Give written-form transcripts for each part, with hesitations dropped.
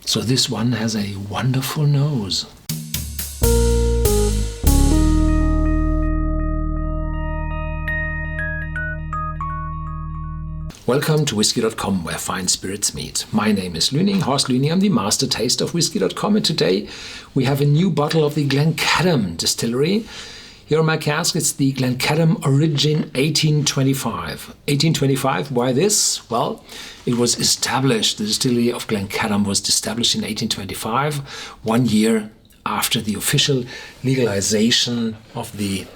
So this one has a wonderful nose. Welcome to Whisky.com, where fine spirits meet. My name is Lüning, Horst Lüning. I'm the master taster of Whisky.com, and today we have a new bottle of the Glencadam distillery. Here on my cask, it's the Glencadam Origin 1825. 1825, why this? Well, it was established, the distillery of Glencadam was established in 1825, 1 year after the official legalization of the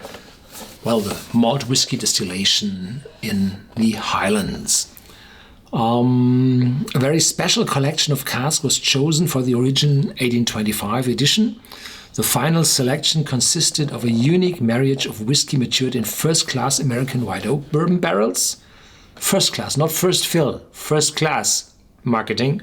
malt whiskey distillation in the Highlands. A very special collection of casks was chosen for the Origin 1825 edition. The final selection consisted of a unique marriage of whiskey matured in first-class American white oak bourbon barrels. First class, not first fill, first class marketing.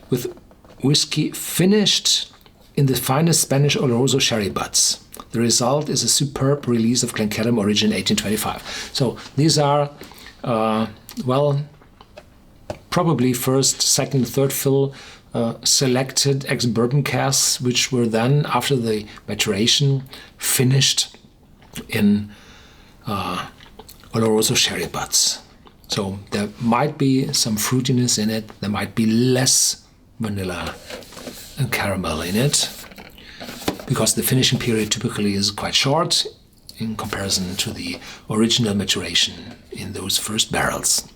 With whiskey finished in the finest Spanish Oloroso sherry butts. The result is a superb release of Glencadam Origin 1825. So these are, probably first, second, third fill selected ex-bourbon casks, which were then, after the maturation, finished in Oloroso sherry butts. So there might be some fruitiness in it. There might be less vanilla and caramel in it, because the finishing period typically is quite short in comparison to the original maturation in those first barrels.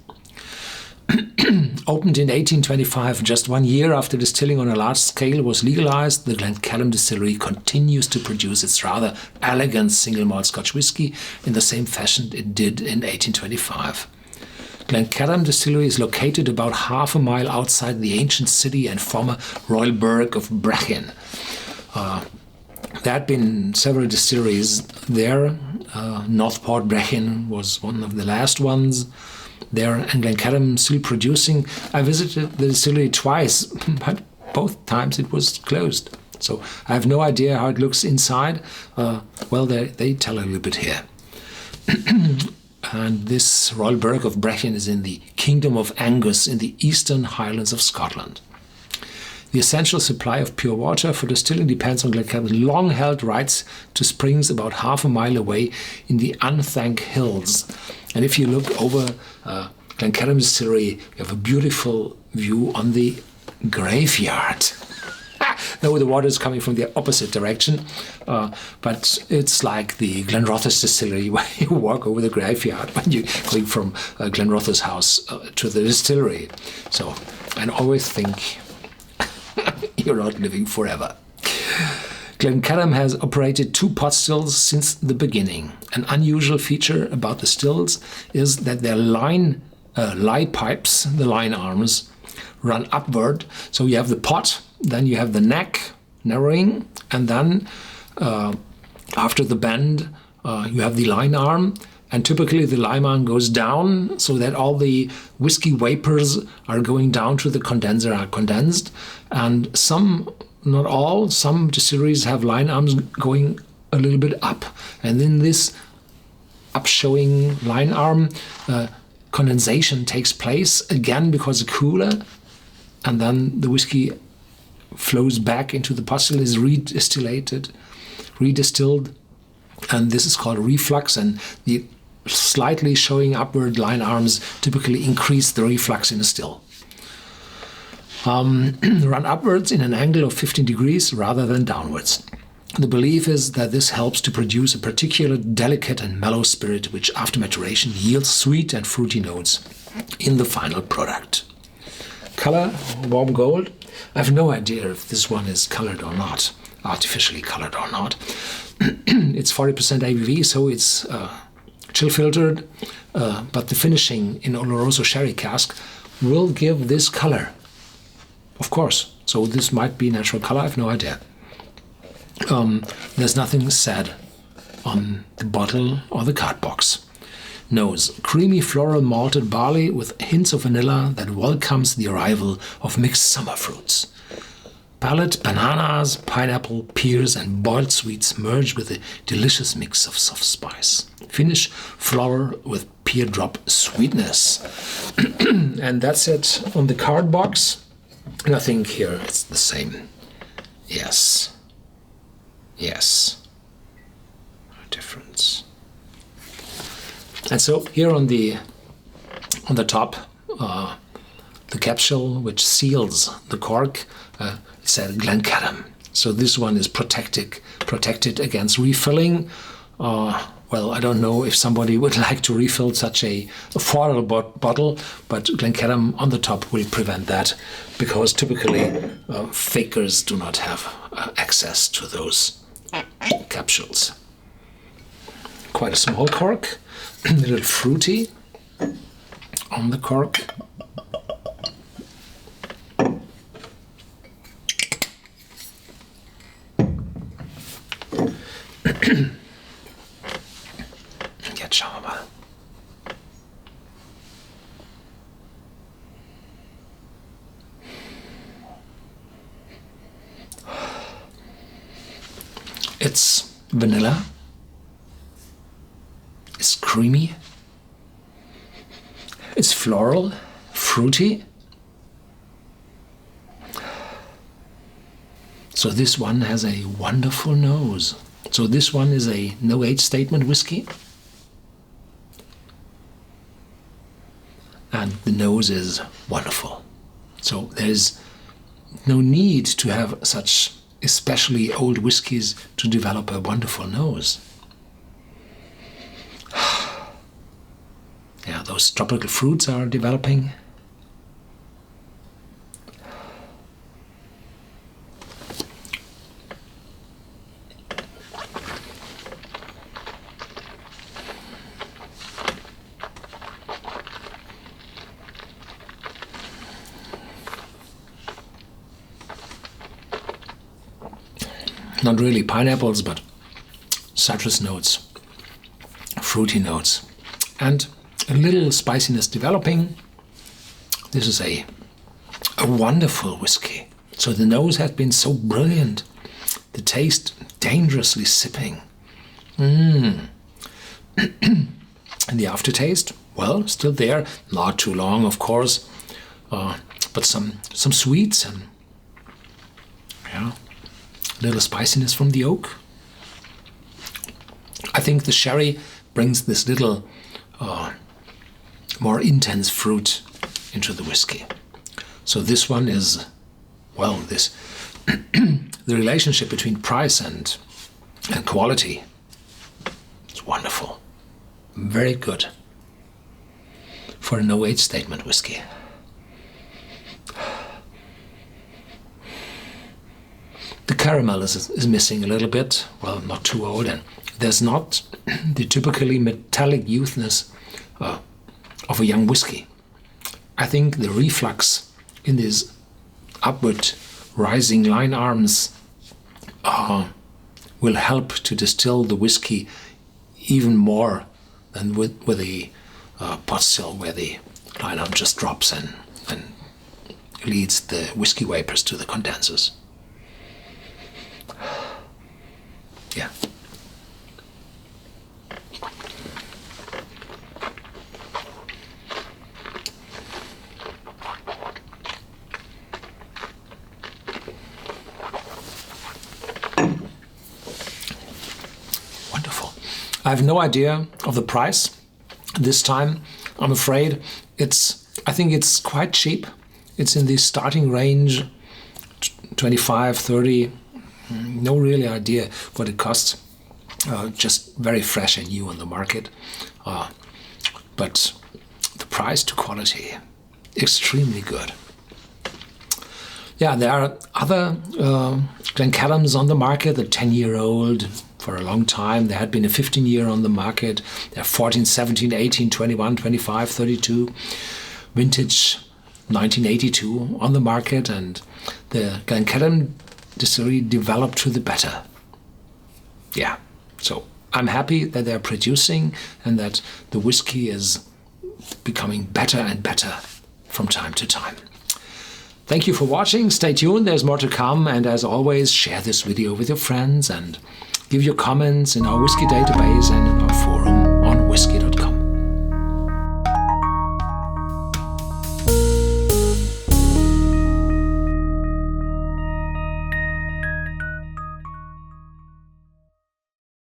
Opened in 1825, just 1 year after distilling on a large scale was legalized, the Glencadam distillery continues to produce its rather elegant single malt Scotch whisky in the same fashion it did in 1825. Glencadam distillery is located about half a mile outside the ancient city and former royal burgh of Brechin. There had been several distilleries there. Northport Brechin was one of the last ones there, and Glencadam still producing. I visited the distillery twice, but both times it was closed. So I have no idea how it looks inside. They tell a little bit here. And this royal burgh of Brechin is in the Kingdom of Angus in the eastern Highlands of Scotland. The essential supply of pure water for distilling depends on Glencadam's long-held rights to springs about half a mile away in the Unthank Hills. And if you look over Glencadam distillery, you have a beautiful view on the graveyard. No, the water is coming from the opposite direction, but it's like the Glenrothes distillery where you walk over the graveyard when you're going from Glenrothes house to the distillery. So I always think you're not living forever. Glencadam has operated 2 pot stills since the beginning. An unusual feature about the stills is that their lie pipes, the line arms, run upward. So you have the pot, then you have the neck narrowing, and then after the bend, you have the line arm. And typically the line arm goes down so that all the whiskey vapors are going down to the condenser, are condensed. And some, not all, some distilleries have line arms going a little bit up. And in this up-showing line arm, condensation takes place again because it's cooler. And then the whiskey flows back into the pot still, is redistilled. And this is called reflux. And the slightly showing upward line arms typically increase the reflux in a still. Run upwards in an angle of 15 degrees rather than downwards. The belief is that this helps to produce a particular delicate and mellow spirit which after maturation yields sweet and fruity notes in the final product. Color, warm gold. I have no idea if this one is colored or not, artificially colored or not. It's 40% ABV, so it's chill filtered, but the finishing in Oloroso sherry cask will give this color, of course. So this might be natural color, I have no idea. There's nothing said on the bottle or the card box. Nose, creamy floral malted barley with hints of vanilla that welcomes the arrival of mixed summer fruits. Palate, bananas, pineapple, pears and boiled sweets merge with a delicious mix of soft spice. Finish, floral with pear drop sweetness. And that's it on the card box. And I think here it's the same. Yes. Yes. No difference. And so here on the top, the capsule which seals the cork, it said Glencadam. So this one is protected against refilling. Well, I don't know if somebody would like to refill such a floral bottle, but Glencadam on the top will prevent that, because typically fakers do not have access to those capsules. Quite a small cork, a little fruity on the cork. Jetzt schauen wir mal. It's vanilla. It's creamy. It's floral, fruity. So this one has a wonderful nose. So this one is a no age statement whiskey. And the nose is wonderful. So there's no need to have such especially old whiskies to develop a wonderful nose. Yeah, those tropical fruits are developing. Not really pineapples, but citrus notes, fruity notes, and a little spiciness developing. This is a wonderful whiskey. So the nose has been so brilliant. The taste dangerously sipping. And the aftertaste, well, still there. Not too long, of course, but some sweets and yeah. Little spiciness from the oak. I think the sherry brings this little more intense fruit into the whiskey. So this one is, well, this the relationship between price and quality. It's wonderful. Very good for a no age statement whiskey. The caramel is missing a little bit, well, not too old, and there's not the typically metallic youthness of a young whiskey. I think the reflux in these upward rising line arms will help to distill the whiskey even more than with the pot still, where the line arm just drops and leads the whiskey vapors to the condensers. Yeah. Wonderful. I have no idea of the price this time. I'm afraid I think it's quite cheap. It's in the starting range, 25, 30. No really idea what it costs. Just very fresh and new on the market. But the price to quality, extremely good. Yeah, there are other Glencadams on the market, the 10-year-old for a long time. There had been a 15-year on the market. There are 14, 17, 18, 21, 25, 32. Vintage 1982 on the market, and the Glencadam distillery developed to the better. Yeah, so I'm happy that they're producing and that the whiskey is becoming better and better from time to time. Thank you for watching. Stay tuned, there's more to come, and as always, share this video with your friends and give your comments in our whiskey database, and